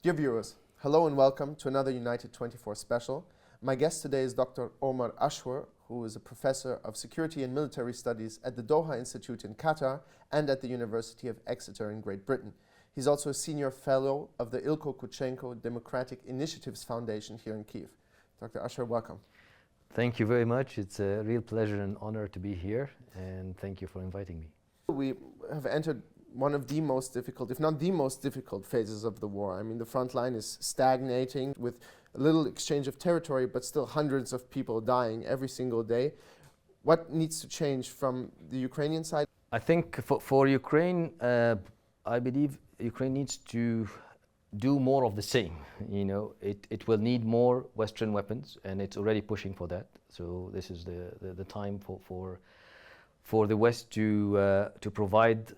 Dear viewers, hello and welcome to another United 24 special. My guest today is Dr. Omar Ashour, who is a professor of security and military studies at the Doha Institute in Qatar and at the University of Exeter in Great Britain. He's also a senior fellow of the Ilko Kuchenko Democratic Initiatives Foundation here in Kyiv. Dr. Ashour, welcome. Thank you very much. It's a real pleasure and honor to be here, and thank you for inviting me. We have entered one of the most difficult, if not the most difficult phases of the war. I mean, the front line is stagnating with a little exchange of territory, but still hundreds of people dying every single day. What needs to change from the Ukrainian side? I think for Ukraine, I believe Ukraine needs to do more of the same. You know, it will need more Western weapons, and it's already pushing for that. So this is the time for the West to provide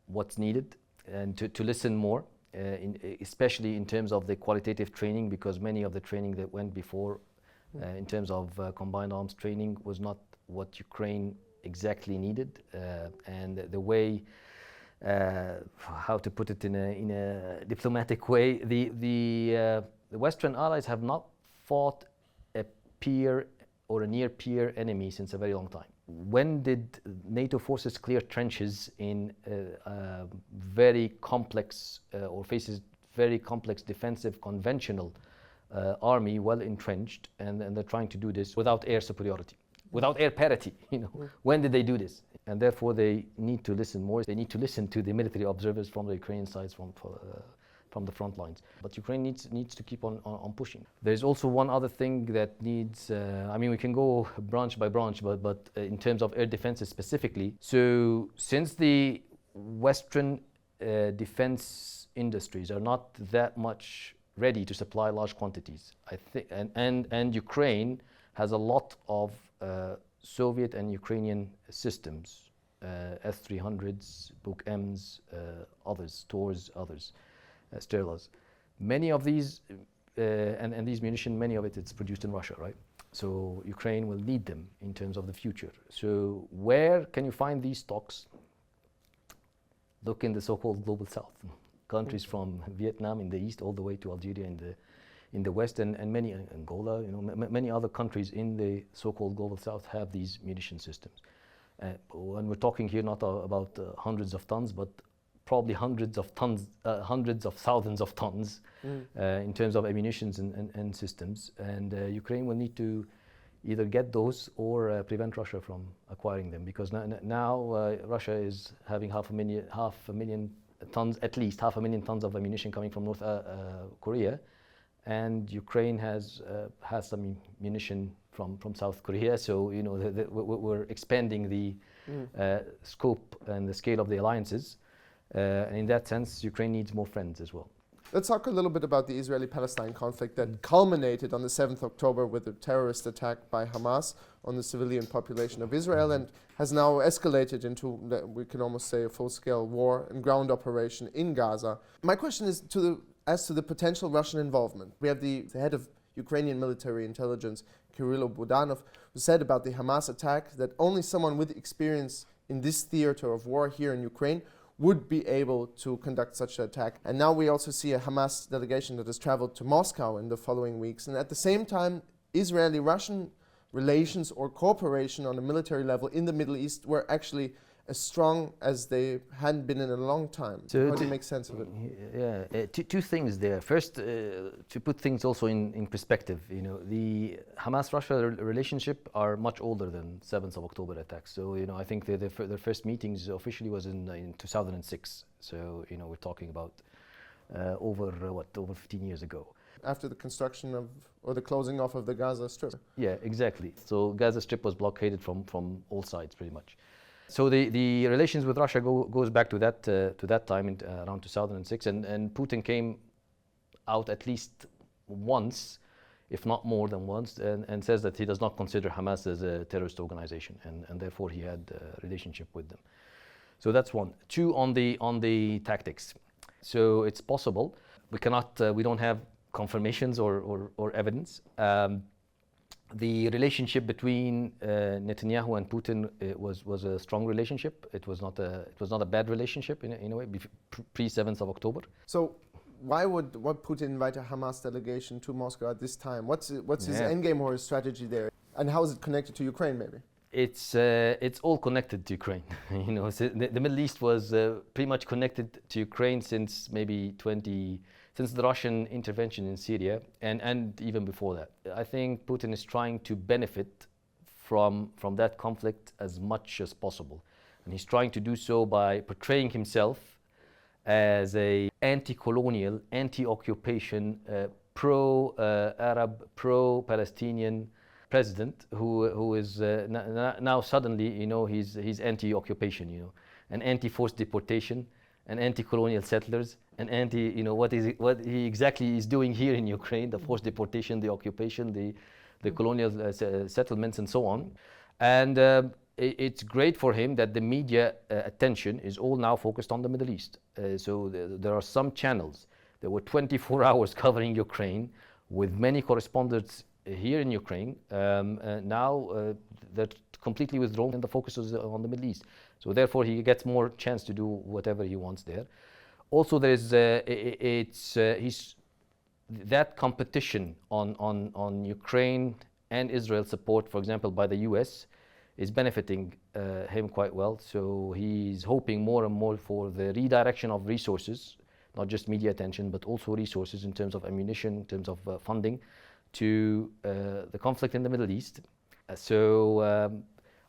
what's needed and to listen more, especially in terms of the qualitative training, because many of the training that went before in terms of combined arms training was not what Ukraine exactly needed, and the way how to put it in a diplomatic way, the Western allies have not fought a peer or a near peer enemy since a very long time. When did NATO forces clear trenches in very complex or faces very complex defensive conventional army well entrenched, and they're trying to do this without air superiority, without air parity, you know? When did they do this? And therefore they need to listen more. They need to listen to the military observers from the Ukrainian sides, from the front lines. But Ukraine needs to keep on pushing. There's also one other thing that needs, I mean, we can go branch by branch, but in terms of air defenses specifically. So since the Western defense industries are not that much ready to supply large quantities, I think, and Ukraine has a lot of Soviet and Ukrainian systems, S-300s, Buk Ms, others, Tors, others. Sterlas. Many of these, and these munitions, many of it's produced in Russia, right? So Ukraine will need them in terms of the future. So where can you find these stocks? Look in the so-called global south. Countries from Vietnam in the east all the way to Algeria in the west, and many, Angola, you know, many other countries in the so-called global south have these munition systems. And we're talking here not about hundreds of tons, but probably hundreds of tons, hundreds of thousands of tons in terms of ammunition and systems. And Ukraine will need to either get those or prevent Russia from acquiring them, because now Russia is having half a million tons, at least half a million tons of ammunition coming from North Korea, and Ukraine has some munition from South Korea. So you know we're expanding the scope and the scale of the alliances. And in that sense, Ukraine needs more friends as well. Let's talk a little bit about the Israeli-Palestine conflict that culminated on the 7th October with a terrorist attack by Hamas on the civilian population of Israel, and has now escalated into, we can almost say, a full-scale war and ground operation in Gaza. My question is as to the potential Russian involvement. We have the head of Ukrainian military intelligence, Kirill Budanov, who said about the Hamas attack that only someone with experience in this theater of war here in Ukraine would be able to conduct such an attack. And now we also see a Hamas delegation that has traveled to Moscow in the following weeks. And at the same time, Israeli-Russian relations or cooperation on a military level in the Middle East were actually as strong as they hadn't been in a long time. So how do you make sense of it? Yeah, two things there. First, to put things also in perspective, you know, the Hamas-Russia relationship are much older than 7th of October attacks. So, you know, I think their first meetings officially was in 2006. So, you know, we're talking about over 15 years ago. After the construction of, or the closing off of the Gaza Strip. Yeah, exactly. So Gaza Strip was blockaded from all sides pretty much. So the relations with Russia goes back to that time in around 2006, and Putin came out at least once, if not more than once, and says that he does not consider Hamas as a terrorist organization, and therefore he had a relationship with them. So that's one. Two, on the tactics. So it's possible. We don't have confirmations or evidence. The relationship between Netanyahu and Putin was a strong relationship. It was not a bad relationship in a way pre 7th of October. So why would Putin invite a Hamas delegation to Moscow at this time? What's his endgame or his strategy there? And how is it connected to Ukraine, maybe? It's all connected to Ukraine. You know, so the Middle East was pretty much connected to Ukraine since maybe since the Russian intervention in Syria, and even before that. I think Putin is trying to benefit from that conflict as much as possible, and he's trying to do so by portraying himself as a anti-colonial, anti-occupation, pro-Arab, pro-Palestinian president who is now suddenly, you know, he's anti-occupation, you know, and anti-forced deportation, and anti-colonial settlers, and you know, what he exactly is doing here in Ukraine, the forced deportation, the occupation, the colonial settlements, and so on. And it's great for him that the media attention is all now focused on the Middle East. So there are some channels that were 24 hours covering Ukraine, with many correspondents here in Ukraine. Now they're completely withdrawn, and the focus is on the Middle East. So therefore he gets more chance to do whatever he wants there. Also there is that competition on Ukraine and Israel support, for example, by the US, is benefiting him quite well. So he's hoping more and more for the redirection of resources, not just media attention, but also resources in terms of ammunition, in terms of funding, to the conflict in the Middle East. So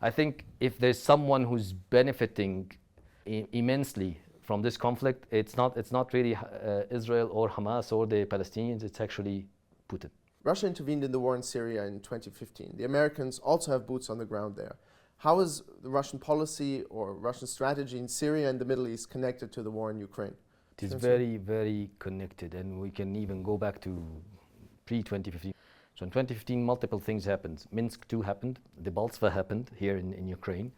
I think if there's someone who's benefiting immensely from this conflict, it's not really Israel or Hamas or the Palestinians, it's actually Putin. Russia intervened in the war in Syria in 2015. The Americans also have boots on the ground there. How is the Russian policy or Russian strategy in Syria and the Middle East connected to the war in Ukraine? It is very, very connected, and we can even go back to pre-2015. So in 2015, multiple things happened. Minsk II happened, the Baltva happened here in Ukraine.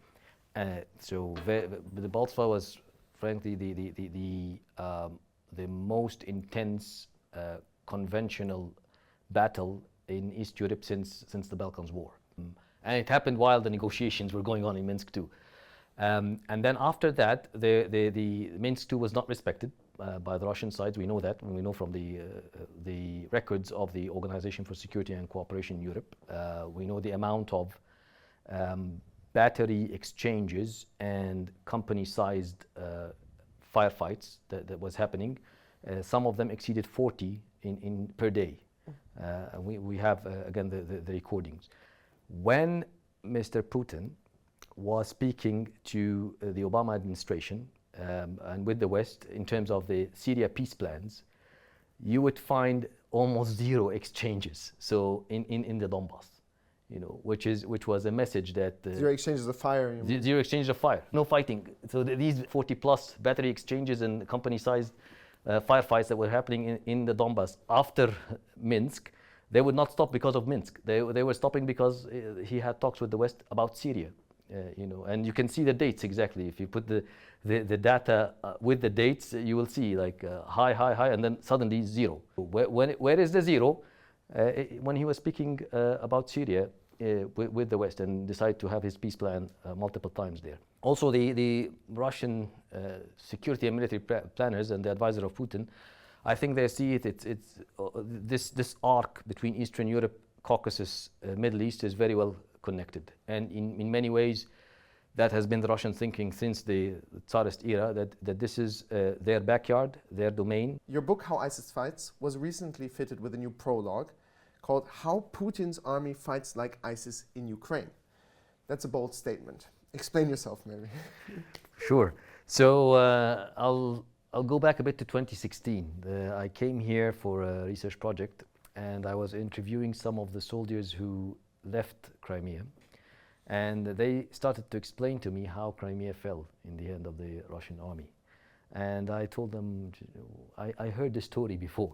So the Baltva was, frankly, the most intense conventional battle in East Europe since the Balkans War. And it happened while the negotiations were going on in Minsk II. And then after that, the Minsk II was not respected by the Russian side. We know that, and we know from the records of the Organization for Security and Cooperation in Europe. We know the amount of battery exchanges and company-sized firefights that was happening. Some of them exceeded 40 per day. And we have, again, the recordings. When Mr. Putin was speaking to the Obama administration and with the West in terms of the Syria peace plans, you would find almost zero exchanges. So in the Donbass, you know, which was a message that zero exchanges of fire. Zero exchanges of fire, no fighting. So these 40+ battery exchanges and company-sized firefights that were happening in the Donbass after Minsk, they would not stop because of Minsk. They were stopping because he had talks with the West about Syria. You know, and you can see the dates exactly. If you put the data with the dates, you will see like high, and then suddenly zero. Where is the zero? When he was speaking about Syria with the West and decided to have his peace plan multiple times there. Also, the Russian security and military planners and the advisor of Putin, I think they see it's this arc between Eastern Europe, Caucasus, Middle East is very well connected, and in many ways that has been the Russian thinking since the Tsarist era, that this is their backyard, their domain. Your book, How ISIS Fights, was recently fitted with a new prologue called How Putin's Army Fights Like ISIS in Ukraine. That's a bold statement. Explain yourself, maybe. Sure. So I'll go back a bit to 2016. I came here for a research project, and I was interviewing some of the soldiers who left Crimea, and they started to explain to me how Crimea fell in the hand of the Russian army. And I told them, I heard this story before.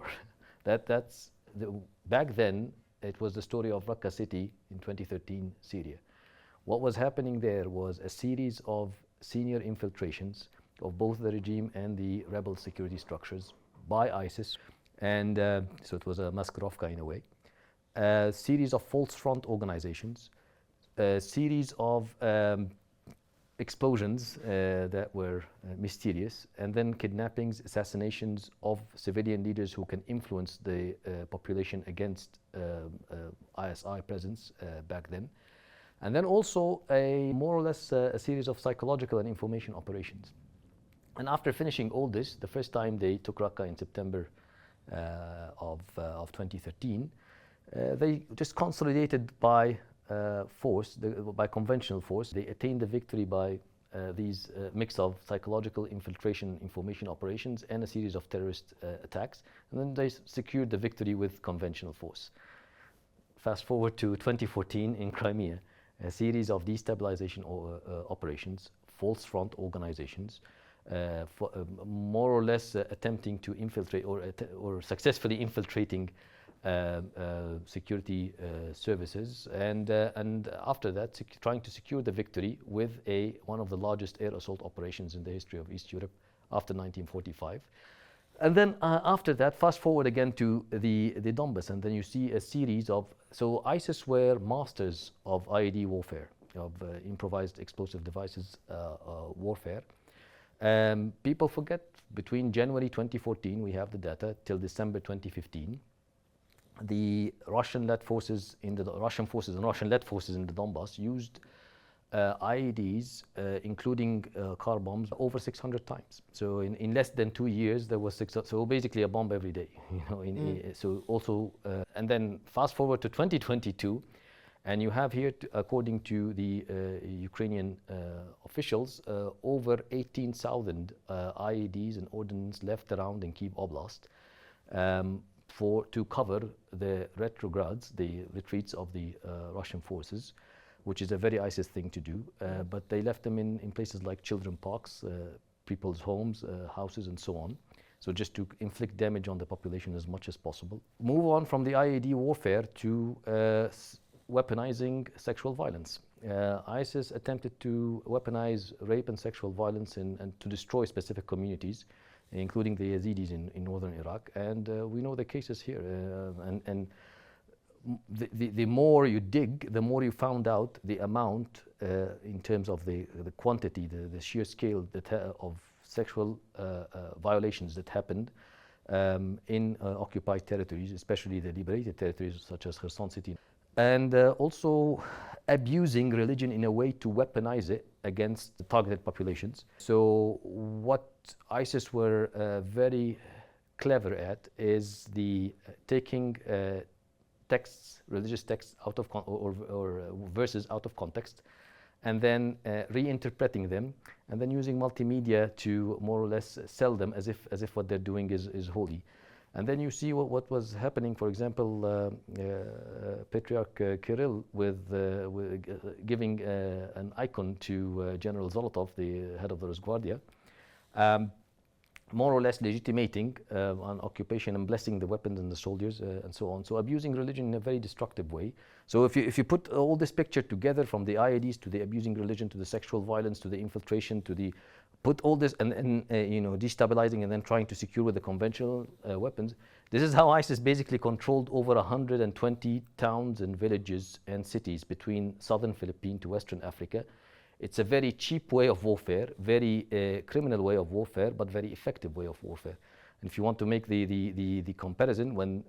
Back then, it was the story of Raqqa city in 2013, Syria. What was happening there was a series of senior infiltrations of both the regime and the rebel security structures by ISIS. And so it was a maskirovka in a way. A series of false front organizations, a series of explosions that were mysterious, and then kidnappings, assassinations of civilian leaders who can influence the population against ISI presence back then. And then also a more or less a series of psychological and information operations. And after finishing all this, the first time they took Raqqa in September of 2013, they just consolidated by force, by conventional force. They attained the victory by these mix of psychological infiltration, information operations, and a series of terrorist attacks. And then they secured the victory with conventional force. Fast forward to 2014 in Crimea, a series of destabilization operations, false front organizations, more or less attempting to infiltrate or successfully infiltrating security services, and after that trying to secure the victory with one of the largest air assault operations in the history of East Europe after 1945. And then after that, fast forward again to the Donbass, and then you see a series of, so ISIS were masters of IED warfare, of improvised explosive devices warfare. People forget, between January 2014, we have the data, till December 2015, the Russian-led forces and Russian-led forces in the Donbass used IEDs, including car bombs, over 600 times. So in less than 2 years, there was so basically a bomb every day. So also, and then fast forward to 2022, and you have here, according to the Ukrainian officials, over 18,000 IEDs and ordnance left around in Kyiv Oblast to cover the retrogrades, the retreats of the Russian forces, which is a very ISIS thing to do. But they left them in places like children parks, people's homes, houses, and so on. So just to inflict damage on the population as much as possible. Move on from the IED warfare to weaponizing sexual violence. ISIS attempted to weaponize rape and sexual violence and to destroy specific communities, including the Yazidis in northern Iraq. And we know the cases here. And the more you dig, the more you found out the amount in terms of the quantity, the sheer scale of sexual violations that happened in occupied territories, especially the liberated territories such as Kherson City. And also abusing religion in a way to weaponize it against the targeted populations. So what ISIS were very clever at is taking texts, religious texts out of or verses out of context, and then reinterpreting them, and then using multimedia to more or less sell them as if what they're doing is holy. And then you see what was happening, for example, Patriarch Kirill with giving an icon to General Zolotov, the head of the Rosguardia, more or less legitimating an occupation and blessing the weapons and the soldiers and so on. So abusing religion in a very destructive way. So if you put all this picture together, from the IEDs to the abusing religion to the sexual violence to the infiltration to the put all this and you know, destabilizing and then trying to secure with the conventional weapons, this is how ISIS basically controlled over 120 towns and villages and cities between southern Philippines to Western Africa. It's a very cheap way of warfare, very criminal way of warfare, but very effective way of warfare. And if you want to make the comparison, when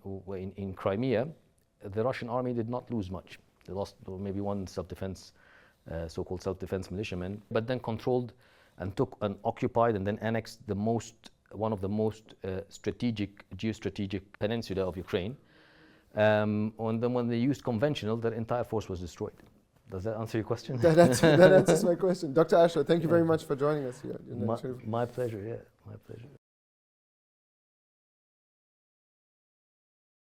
in Crimea, the Russian army did not lose much. They lost maybe one self-defense, so-called self-defense militiaman, but then controlled and took and occupied and then annexed one of the most geostrategic peninsula of Ukraine. And then when they used conventional, their entire force was destroyed. Does that answer your question? That answers my question. Dr. Ashour, thank you very much for joining us here. My pleasure, yeah, my pleasure.